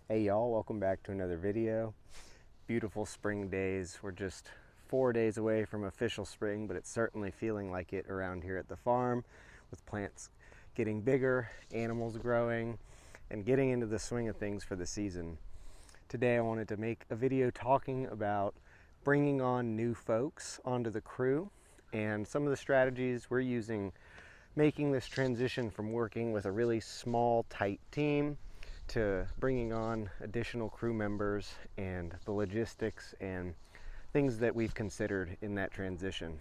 Hey y'all, welcome back to another video. Beautiful spring days. We're just 4 days away from official spring, but it's certainly feeling like it around here at the farm, with plants getting bigger, animals growing, and getting into the swing of things for the season. Today I wanted to make a video talking about bringing on new folks onto the crew and some of the strategies we're using making this transition from working with a really small, tight team to bringing on additional crew members and the logistics and things that we've considered in that transition.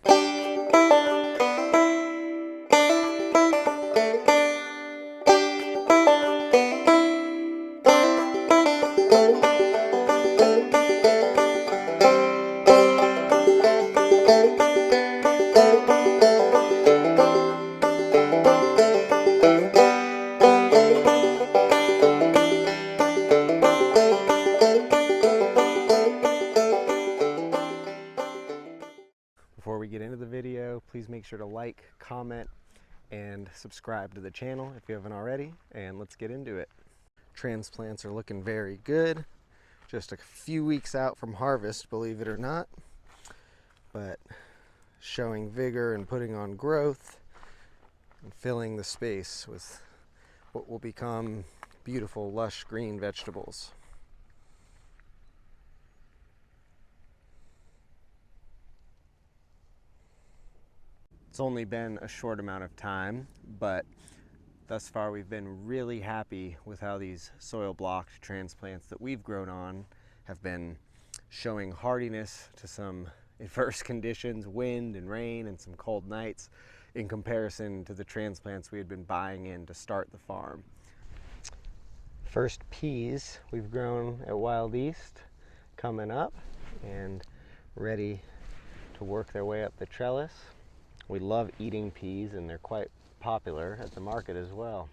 Before we get into the video, please make sure to like, comment, and subscribe to the channel if you haven't already, and let's get into it. Transplants are looking very good. Just a few weeks out from harvest, believe it or not, but showing vigor and putting on growth and filling the space with what will become beautiful, lush green vegetables. It's only been a short amount of time, but thus far we've been really happy with how these soil blocked transplants that we've grown on have been showing hardiness to some adverse conditions, wind and rain and some cold nights, in comparison to the transplants we had been buying in to start the farm. First peas we've grown at Wild East coming up and ready to work their way up the trellis. We love eating peas, and they're quite popular at the market as well.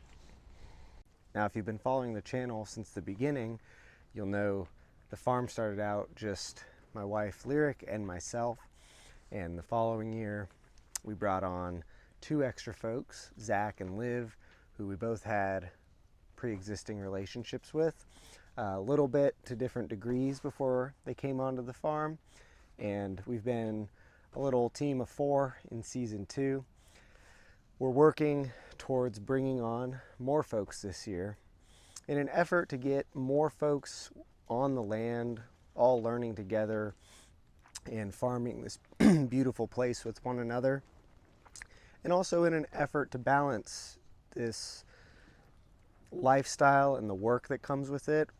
Now, if you've been following the channel since the beginning, you'll know the farm started out just my wife Lyric and myself, and the following year we brought on 2 extra folks, Zach and Liv, who we both had pre-existing relationships with, a little bit to different degrees before they came onto the farm, and we've been a little team of 4 in season 2. We're working towards bringing on more folks this year in an effort to get more folks on the land, all learning together and farming this beautiful place with one another, and also in an effort to balance this lifestyle and the work that comes with it,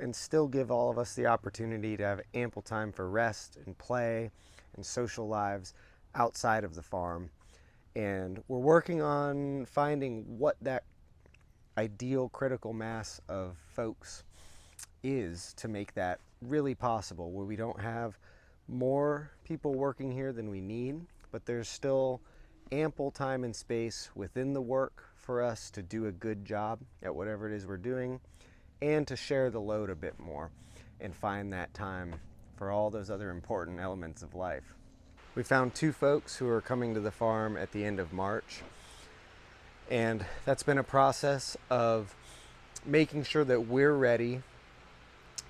and still give all of us the opportunity to have ample time for rest and play and social lives outside of the farm. And we're working on finding what that ideal critical mass of folks is to make that really possible, where we don't have more people working here than we need, but there's still ample time and space within the work for us to do a good job at whatever it is we're doing, and to share the load a bit more and find that time for all those other important elements of life. We found 2 folks who are coming to the farm at the end of March, and that's been a process of making sure that we're ready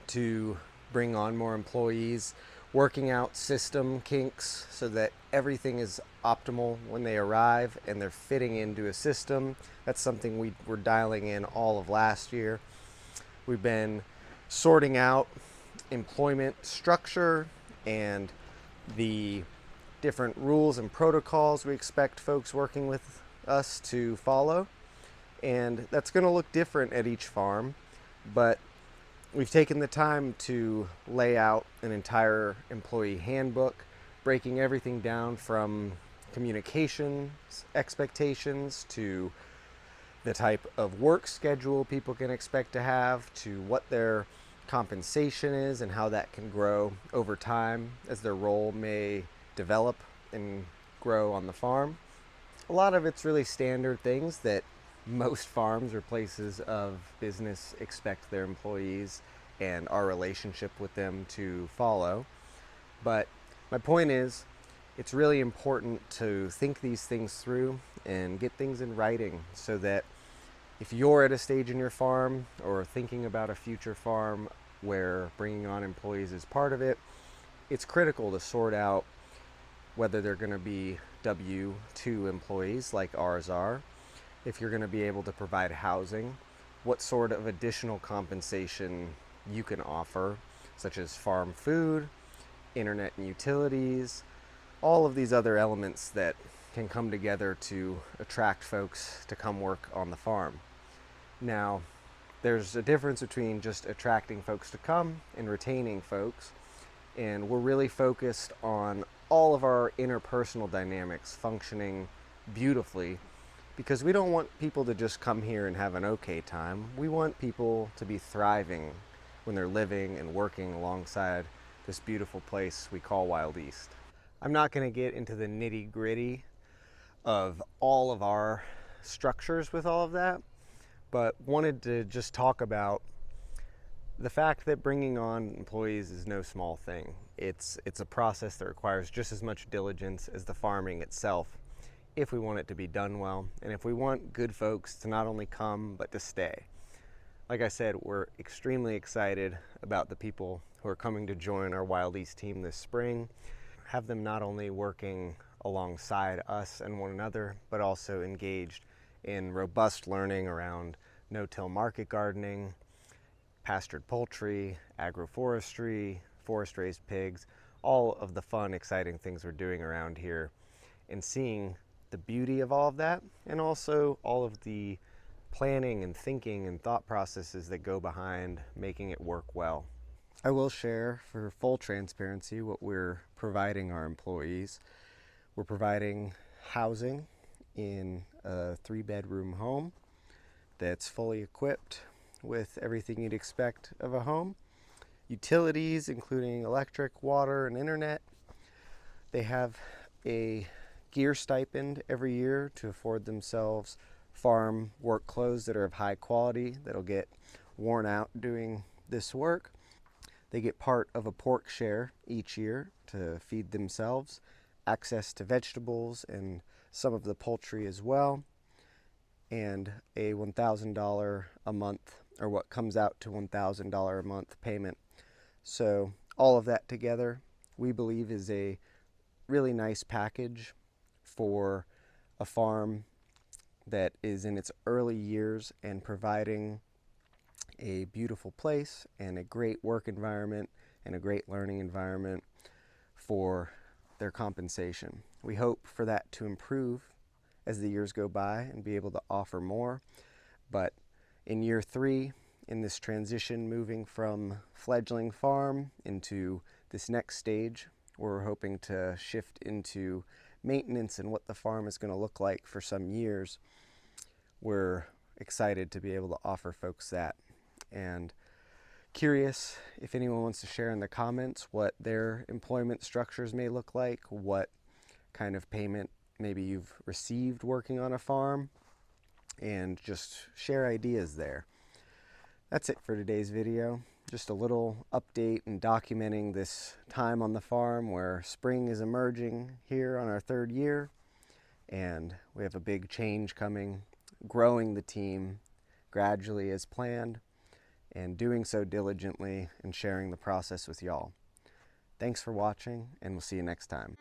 to bring on more employees, working out system kinks so that everything is optimal when they arrive and they're fitting into a system. That's something we were dialing in all of last year. We've been sorting out employment structure and the different rules and protocols we expect folks working with us to follow, and that's going to look different at each farm, but we've taken the time to lay out an entire employee handbook, breaking everything down from communications expectations to the type of work schedule people can expect to have, to what their compensation is and how that can grow over time as their role may develop and grow on the farm. A lot of it's really standard things that most farms or places of business expect their employees and our relationship with them to follow. But my point is, it's really important to think these things through and get things in writing so that if you're at a stage in your farm or thinking about a future farm where bringing on employees is part of it, it's critical to sort out whether they're going to be W-2 employees like ours are, if you're going to be able to provide housing, what sort of additional compensation you can offer, such as farm food, internet and utilities, all of these other elements that can come together to attract folks to come work on the farm. Now, there's a difference between just attracting folks to come and retaining folks, and we're really focused on all of our interpersonal dynamics functioning beautifully, because we don't want people to just come here and have an okay time. We want people to be thriving when they're living and working alongside this beautiful place we call Wild East. I'm not going to get into the nitty-gritty of all of our structures with all of that, but wanted to just talk about the fact that bringing on employees is no small thing. It's a process that requires just as much diligence as the farming itself if we want it to be done well, and if we want good folks to not only come but to stay. Like I said, we're extremely excited about the people who are coming to join our Wild East team this spring. Have them not only working alongside us and one another, but also engaged in robust learning around no-till market gardening, pastured poultry, agroforestry, forest-raised pigs, all of the fun, exciting things we're doing around here, and seeing the beauty of all of that, and also all of the planning and thinking and thought processes that go behind making it work well. I will share, for full transparency, what we're providing our employees. We're providing housing in a 3-bedroom home that's fully equipped with everything you'd expect of a home. Utilities, including electric, water, and internet. They have a gear stipend every year to afford themselves farm work clothes that are of high quality, that'll get worn out doing this work. They get part of a pork share each year to feed themselves, access to vegetables and some of the poultry as well, and a $1,000 a month, or what comes out to $1,000 a month payment. So all of that together, we believe, is a really nice package for a farm that is in its early years and providing a beautiful place and a great work environment and a great learning environment for their compensation. We hope for that to improve as the years go by and be able to offer more. But in year 3, in this transition, moving from fledgling farm into this next stage, we're hoping to shift into maintenance and what the farm is going to look like for some years. We're excited to be able to offer folks that, and curious if anyone wants to share in the comments what their employment structures may look like, what kind of payment maybe you've received working on a farm, and just share ideas there. That's it for today's video. Just a little update and documenting this time on the farm where spring is emerging here on our 3rd year, and we have a big change coming, growing the team gradually as planned, and doing so diligently and sharing the process with y'all. Thanks for watching, and we'll see you next time.